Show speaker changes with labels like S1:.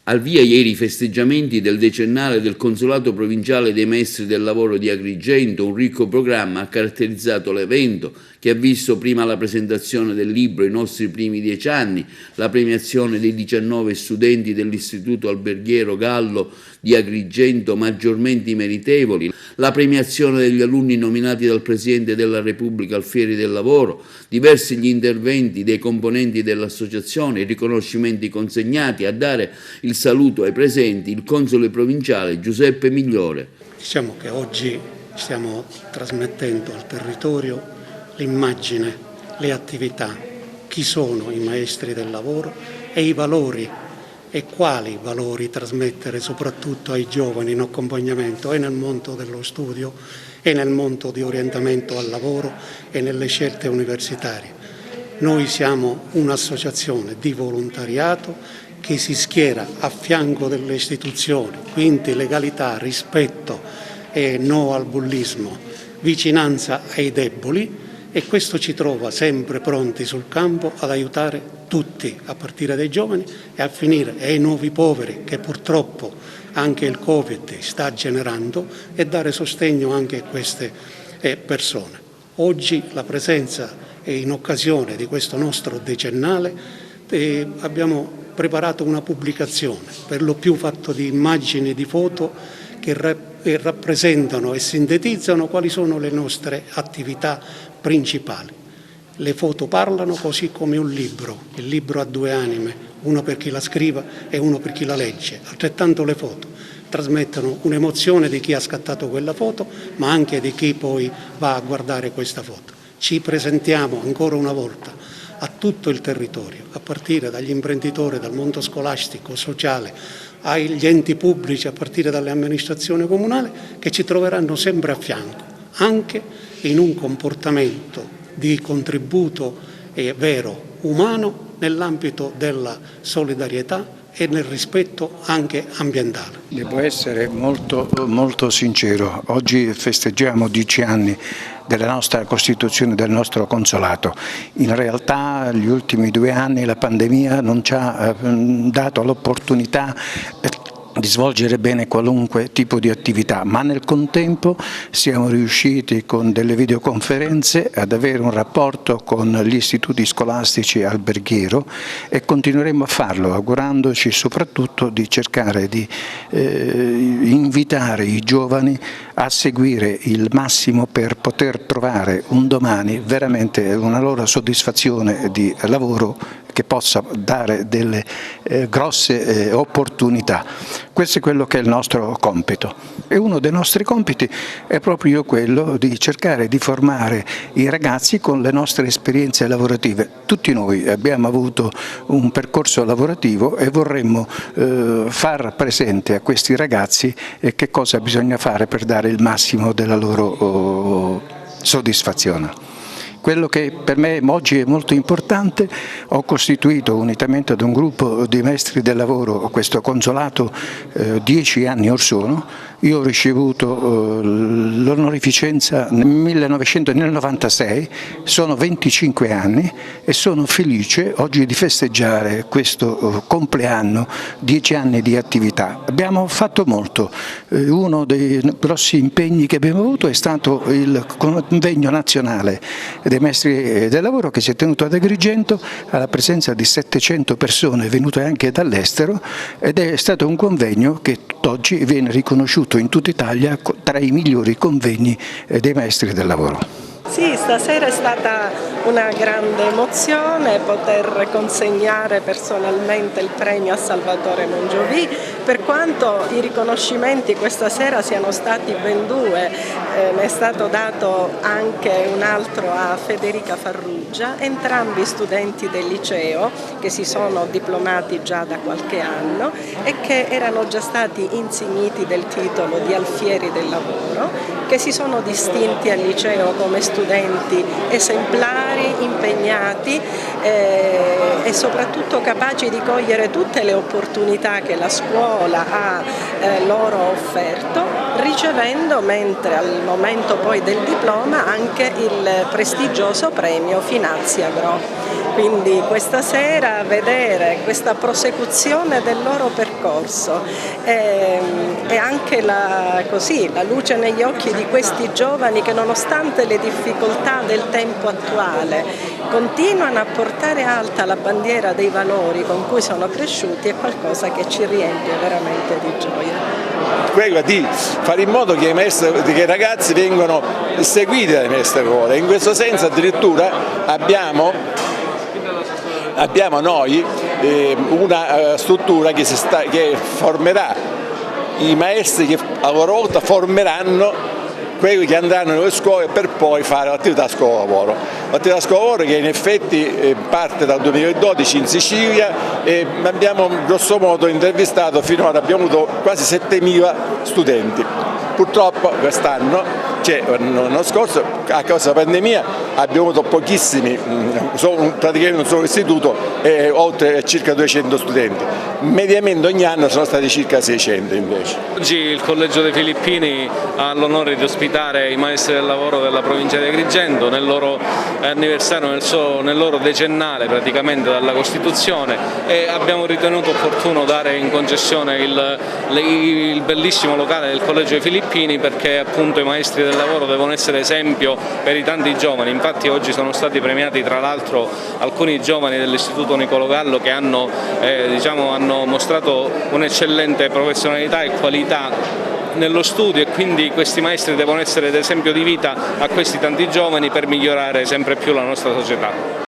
S1: Al via ieri i festeggiamenti del decennale del Consolato Provinciale dei Maestri del Lavoro di Agrigento. Un ricco programma ha caratterizzato l'evento, che ha visto prima la presentazione del libro I nostri primi 10 anni, la premiazione dei 19 studenti dell'Istituto Alberghiero Gallo di Agrigento maggiormente meritevoli, la premiazione degli alunni nominati dal Presidente della Repubblica al Fieri del Lavoro, diversi gli interventi dei componenti dell'associazione, i riconoscimenti consegnati. A dare il saluto ai presenti il console provinciale Giuseppe Migliore.
S2: Diciamo che oggi stiamo trasmettendo al territorio l'immagine, le attività, chi sono i maestri del lavoro e i valori e quali valori trasmettere soprattutto ai giovani in accompagnamento e nel mondo dello studio e nel mondo di orientamento al lavoro e nelle scelte universitarie. Noi siamo un'associazione di volontariato che si schiera a fianco delle istituzioni, quindi legalità, rispetto e no al bullismo, vicinanza ai deboli, e questo ci trova sempre pronti sul campo ad aiutare tutti, a partire dai giovani e a finire ai nuovi poveri che purtroppo anche il Covid sta generando, e dare sostegno anche a queste persone. Oggi la presenza in occasione di questo nostro decennale abbiamo preparato una pubblicazione, per lo più fatto di immagini, di foto che rappresentano e sintetizzano quali sono le nostre attività principali. Le foto parlano, così come un libro. Il libro ha due anime, uno per chi la scrive e uno per chi la legge. Altrettanto le foto trasmettono un'emozione di chi ha scattato quella foto, ma anche di chi poi va a guardare questa foto. Ci presentiamo ancora una volta a tutto il territorio, a partire dagli imprenditori, dal mondo scolastico, sociale, agli enti pubblici, a partire dalle amministrazioni comunali, che ci troveranno sempre a fianco, anche in un comportamento di contributo vero, umano, nell'ambito della solidarietà e nel rispetto anche ambientale.
S3: Devo essere molto sincero. Oggi festeggiamo 10 anni della nostra Costituzione, del nostro consolato. In realtà gli ultimi 2 anni la pandemia non ci ha dato l'opportunità di svolgere bene qualunque tipo di attività, ma nel contempo siamo riusciti con delle videoconferenze ad avere un rapporto con gli istituti scolastici alberghiero, e continueremo a farlo, augurandoci soprattutto di cercare di invitare i giovani a seguire il massimo per poter trovare un domani veramente una loro soddisfazione di lavoro che possa dare delle grosse opportunità. Questo è quello che è il nostro compito, e uno dei nostri compiti è proprio quello di cercare di formare i ragazzi con le nostre esperienze lavorative. Tutti noi abbiamo avuto un percorso lavorativo e vorremmo far presente a questi ragazzi che cosa bisogna fare per dare il massimo della loro soddisfazione. Quello che per me oggi è molto importante: ho costituito unitamente ad un gruppo di maestri del lavoro questo consolato 10 anni or sono. Io ho ricevuto l'onorificenza nel 1996, sono 25 anni e sono felice oggi di festeggiare questo compleanno, 10 anni di attività. Abbiamo fatto molto. Uno dei grossi impegni che abbiamo avuto è stato il convegno nazionale dei maestri del lavoro, che si è tenuto ad Agrigento alla presenza di 700 persone venute anche dall'estero, ed è stato un convegno che tutt'oggi viene riconosciuto in tutta Italia tra i migliori convegni dei maestri del lavoro.
S4: Sì, stasera è stata una grande emozione poter consegnare personalmente il premio a Salvatore Mongiovì, per quanto i riconoscimenti questa sera siano stati ben 2, ne è stato dato anche un altro a Federica Farrugia, entrambi studenti del liceo che si sono diplomati già da qualche anno e che erano già stati insigniti del titolo di Alfieri del Lavoro, che si sono distinti al liceo come studenti esemplari, impegnati e soprattutto capaci di cogliere tutte le opportunità che la scuola ha loro offerto, ricevendo, mentre al momento poi del diploma, anche il prestigioso premio Finazia Gro. Quindi questa sera vedere questa prosecuzione del loro percorso e anche la luce negli occhi di questi giovani che, nonostante le difficoltà del tempo attuale, continuano a portare alta la bandiera dei valori con cui sono cresciuti, è qualcosa che ci riempie veramente di gioia.
S5: Quello di fare in modo che i ragazzi vengano seguiti dai maestri scuola. In questo senso addirittura abbiamo noi una struttura che formerà i maestri che a loro volta formeranno quelli che andranno nelle scuole per poi fare l'attività scuola-lavoro. L'attività scuola-lavoro che in effetti parte dal 2012 in Sicilia e abbiamo grosso modo intervistato finora, abbiamo avuto quasi 7.000 studenti. Purtroppo quest'anno, l'anno scorso, a causa della pandemia, abbiamo avuto pochissimi, praticamente un solo istituto e oltre circa 200 studenti. Mediamente ogni anno sono stati circa 600 invece.
S6: Oggi il Collegio dei Filippini ha l'onore di ospitare i maestri del lavoro della provincia di Agrigento nel loro anniversario, nel loro decennale praticamente dalla Costituzione, e abbiamo ritenuto opportuno dare in concessione il bellissimo locale del Collegio dei Filippini, perché appunto i maestri del lavoro devono essere esempio per i tanti giovani. Infatti oggi sono stati premiati tra l'altro alcuni giovani dell'Istituto Niccolò Gallo che hanno mostrato un'eccellente professionalità e qualità nello studio, e quindi questi maestri devono essere d'esempio di vita a questi tanti giovani per migliorare sempre più la nostra società.